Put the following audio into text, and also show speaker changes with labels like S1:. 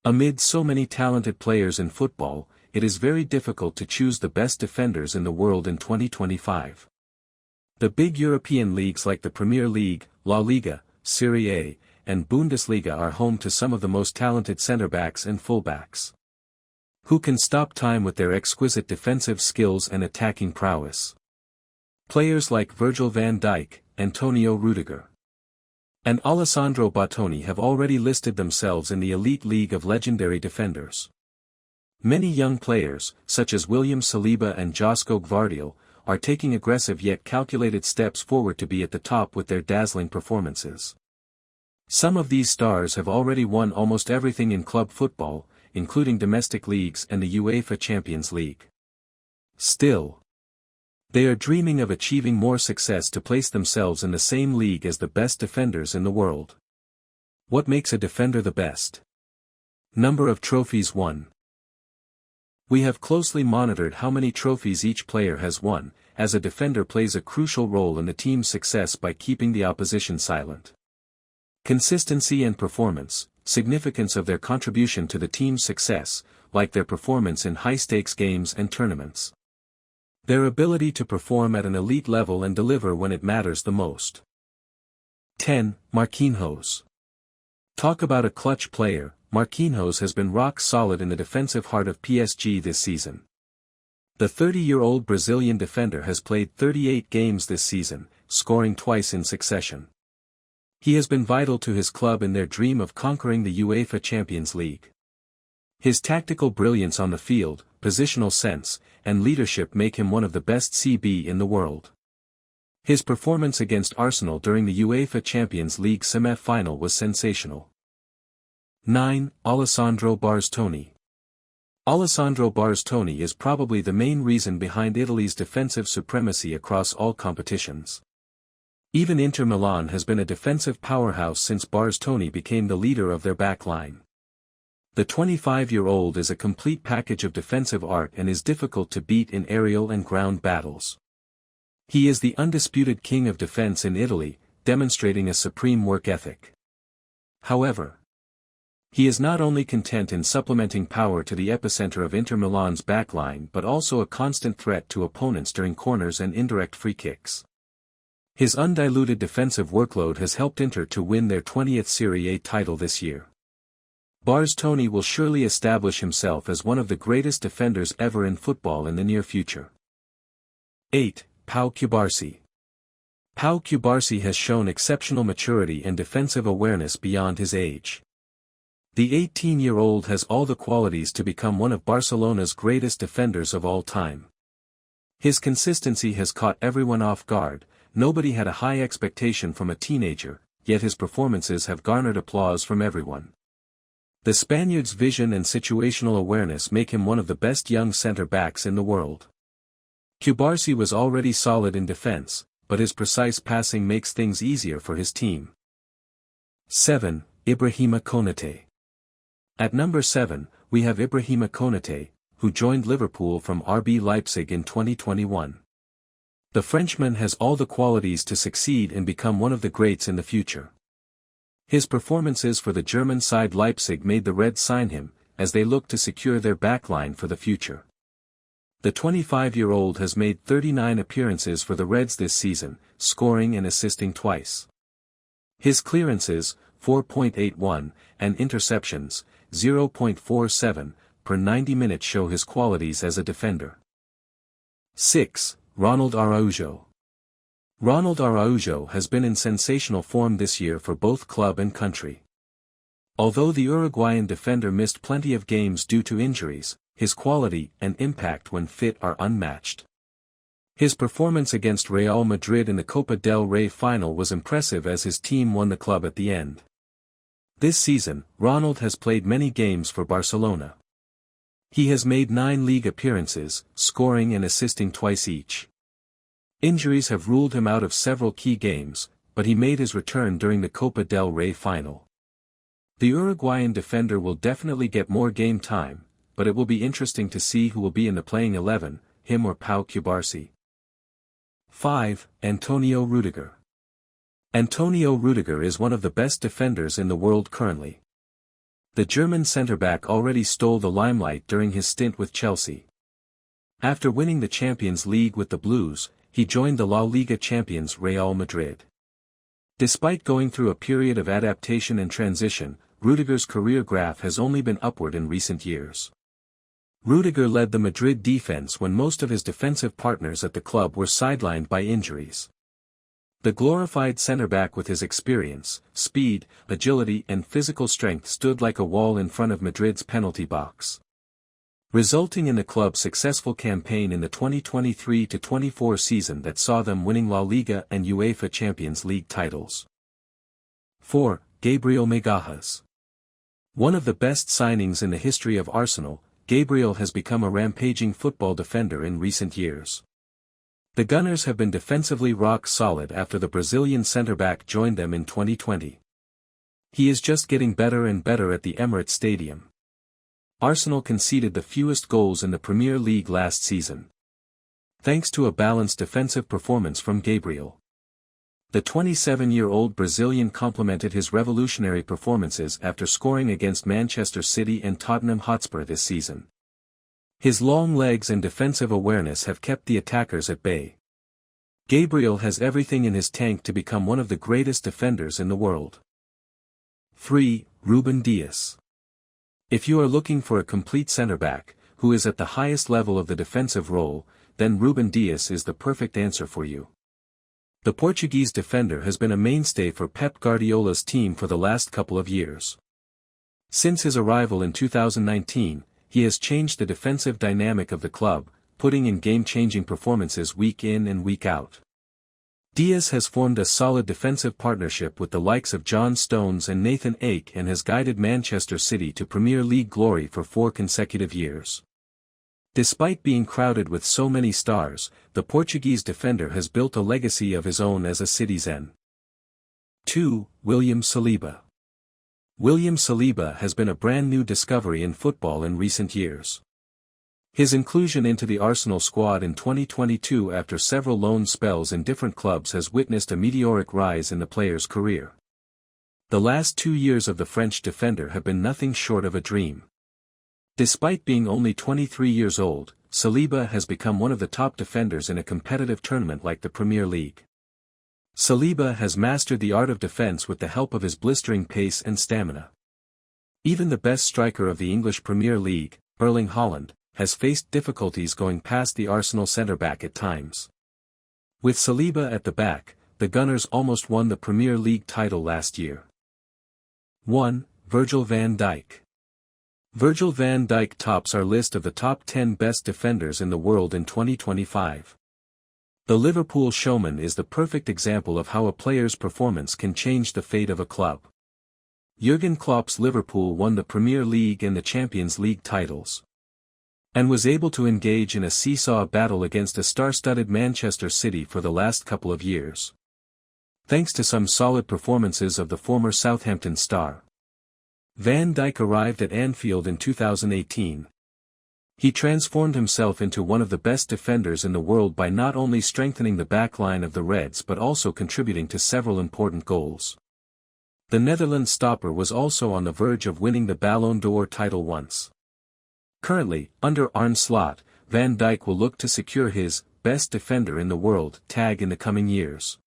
S1: Amid so many talented players in football, it is very difficult to choose the best defenders in the world in 2025. The big European leagues like the Premier League, La Liga, Serie A, and Bundesliga are home to some of the most talented centre-backs and full-backs, who can stop time with their exquisite defensive skills and attacking prowess. Players like Virgil van Dijk, Antonio Rudiger, and Alessandro Bastoni have already listed themselves in the elite league of legendary defenders. Many young players, such as William Saliba and Josko Gvardiol, are taking aggressive yet calculated steps forward to be at the top with their dazzling performances. Some of these stars have already won almost everything in club football, including domestic leagues and the UEFA Champions League. Still, they are dreaming of achieving more success to place themselves in the same league as the best defenders in the world. What makes a defender the best? Number of trophies won. We have closely monitored how many trophies each player has won, as a defender plays a crucial role in the team's success by keeping the opposition silent. Consistency and performance, significance of their contribution to the team's success, like their performance in high-stakes games and tournaments. Their ability to perform at an elite level and deliver when it matters the most. 10. Marquinhos. Talk about a clutch player. Marquinhos has been rock solid in the defensive heart of PSG this season. The 30-year-old Brazilian defender has played 38 games this season, scoring twice in succession. He has been vital to his club in their dream of conquering the UEFA Champions League. His tactical brilliance on the field, positional sense, and leadership make him one of the best CB in the world. His performance against Arsenal during the UEFA Champions League semi-final was sensational. 9. Alessandro Bastoni. Alessandro Bastoni is probably the main reason behind Italy's defensive supremacy across all competitions. Even Inter Milan has been a defensive powerhouse since Bastoni became the leader of their backline. The 25-year-old is a complete package of defensive art and is difficult to beat in aerial and ground battles. He is the undisputed king of defense in Italy, demonstrating a supreme work ethic. However, he is not only content in supplementing power to the epicenter of Inter Milan's backline but also a constant threat to opponents during corners and indirect free kicks. His undiluted defensive workload has helped Inter to win their 20th Serie A title this year. Bastoni will surely establish himself as one of the greatest defenders ever in football in the near future. 8. Pau Cubarsi. Pau Cubarsi has shown exceptional maturity and defensive awareness beyond his age. The 18-year-old has all the qualities to become one of Barcelona's greatest defenders of all time. His consistency has caught everyone off guard. Nobody had a high expectation from a teenager, yet his performances have garnered applause from everyone. The Spaniard's vision and situational awareness make him one of the best young centre-backs in the world. Cubarsi was already solid in defense, but his precise passing makes things easier for his team. 7. Ibrahima Konate. At number 7, we have Ibrahima Konate, who joined Liverpool from RB Leipzig in 2021. The Frenchman has all the qualities to succeed and become one of the greats in the future. His performances for the German side Leipzig made the Reds sign him, as they look to secure their backline for the future. The 25-year-old has made 39 appearances for the Reds this season, scoring and assisting twice. His clearances, 4.81, and interceptions, 0.47, per 90 minutes show his qualities as a defender. 6. Ronald Araujo. Ronald Araujo has been in sensational form this year for both club and country. Although the Uruguayan defender missed plenty of games due to injuries, his quality and impact when fit are unmatched. His performance against Real Madrid in the Copa del Rey final was impressive as his team won the club at the end. This season, Ronald has played many games for Barcelona. He has made 9 league appearances, scoring and assisting twice each. Injuries have ruled him out of several key games, but he made his return during the Copa del Rey final. The Uruguayan defender will definitely get more game time, but it will be interesting to see who will be in the playing 11, him or Pau Cubarsi. 5. Antonio Rudiger. Antonio Rudiger is one of the best defenders in the world currently. The German centre-back already stole the limelight during his stint with Chelsea. After winning the Champions League with the Blues, he joined the La Liga champions Real Madrid. Despite going through a period of adaptation and transition, Rudiger's career graph has only been upward in recent years. Rudiger led the Madrid defense when most of his defensive partners at the club were sidelined by injuries. The glorified centre-back with his experience, speed, agility and physical strength stood like a wall in front of Madrid's penalty box, resulting in the club's successful campaign in the 2023-24 season that saw them winning La Liga and UEFA Champions League titles. 4. Gabriel Magalhaes. One of the best signings in the history of Arsenal, Gabriel has become a rampaging football defender in recent years. The Gunners have been defensively rock solid after the Brazilian centre-back joined them in 2020. He is just getting better and better at the Emirates Stadium. Arsenal conceded the fewest goals in the Premier League last season, thanks to a balanced defensive performance from Gabriel. The 27-year-old Brazilian complemented his revolutionary performances after scoring against Manchester City and Tottenham Hotspur this season. His long legs and defensive awareness have kept the attackers at bay. Gabriel has everything in his tank to become one of the greatest defenders in the world. 3. Ruben Dias. If you are looking for a complete centre-back, who is at the highest level of the defensive role, then Ruben Dias is the perfect answer for you. The Portuguese defender has been a mainstay for Pep Guardiola's team for the last couple of years. Since his arrival in 2019, he has changed the defensive dynamic of the club, putting in game-changing performances week in and week out. Dias has formed a solid defensive partnership with the likes of John Stones and Nathan Ake and has guided Manchester City to Premier League glory for 4 consecutive years. Despite being crowded with so many stars, the Portuguese defender has built a legacy of his own as a citizen. 2. William Saliba. William Saliba has been a brand new discovery in football in recent years. His inclusion into the Arsenal squad in 2022 after several loan spells in different clubs has witnessed a meteoric rise in the player's career. The last 2 years of the French defender have been nothing short of a dream. Despite being only 23 years old, Saliba has become one of the top defenders in a competitive tournament like the Premier League. Saliba has mastered the art of defense with the help of his blistering pace and stamina. Even the best striker of the English Premier League, Erling Haaland, has faced difficulties going past the Arsenal centre-back at times. With Saliba at the back, the Gunners almost won the Premier League title last year. 1. Virgil van Dijk. Virgil van Dijk tops our list of the top 10 best defenders in the world in 2025. The Liverpool showman is the perfect example of how a player's performance can change the fate of a club. Jurgen Klopp's Liverpool won the Premier League and the Champions League titles, and was able to engage in a seesaw battle against a star-studded Manchester City for the last couple of years, thanks to some solid performances of the former Southampton star. Van Dijk arrived at Anfield in 2018. He transformed himself into one of the best defenders in the world by not only strengthening the backline of the Reds but also contributing to several important goals. The Netherlands stopper was also on the verge of winning the Ballon d'Or title once. Currently, under Arne Slot, Van Dijk will look to secure his best defender in the world tag in the coming years.